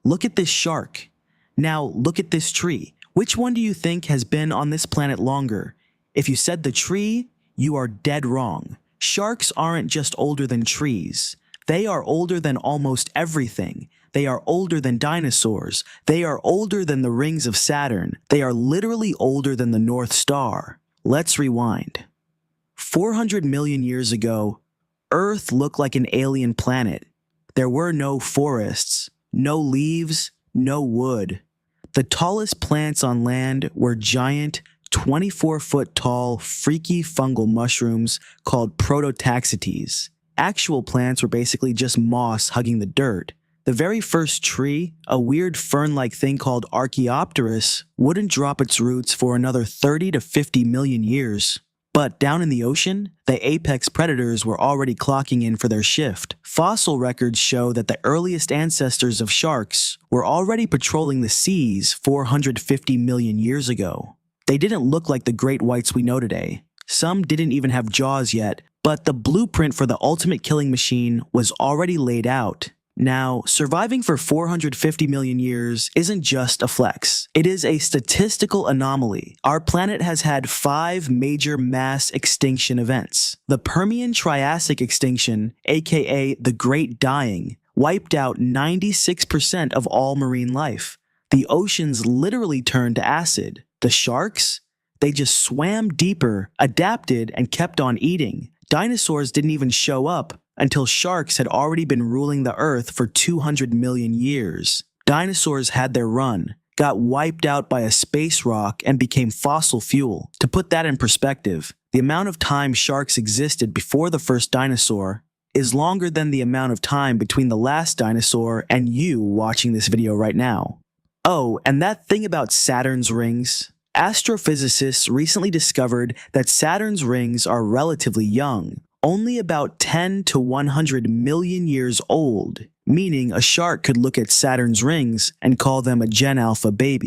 Look at this shark. Now look at this tree. Which one do you think has been on this planet longer? If you said the tree, you are dead wrong. Sharks aren't just older than trees. They are older than almost everything. They are older than dinosaurs. They are older than the rings of Saturn. They are literally older than the North Star. Let's rewind. 400 million years ago, Earth looked like an alien planet. There were no forests, no leaves, no wood. The tallest plants on land were giant, 24-foot-tall, freaky fungal mushrooms called prototaxites. Actual plants were basically just moss hugging the dirt. The very first tree, a weird fern-like thing called Archaeopteris, wouldn't drop its roots for another 30 to 50 million years. But down in the ocean, the apex predators were already clocking in for their shift. Fossil records show that the earliest ancestors of sharks were already patrolling the seas 450 million years ago. They didn't look like the great whites we know today. Some didn't even have jaws yet, but the blueprint for the ultimate killing machine was already laid out. Now, surviving for 450 million years isn't just a flex. It is a statistical anomaly. Our planet has had 5 major mass extinction events. The Permian-Triassic extinction, aka the Great Dying, wiped out 96% of all marine life. The oceans literally turned to acid. The sharks? They just swam deeper, adapted, and kept on eating. Dinosaurs didn't even show up until sharks had already been ruling the earth for 200 million years. Dinosaurs had their run, got wiped out by a space rock, and became fossil fuel. To put that in perspective, the amount of time sharks existed before the first dinosaur is longer than the amount of time between the last dinosaur and you watching this video right now. Oh, and that thing about Saturn's rings? Astrophysicists recently discovered that Saturn's rings are relatively young, only about 10 to 100 million years old, meaning a shark could look at Saturn's rings and call them a Gen Alpha baby.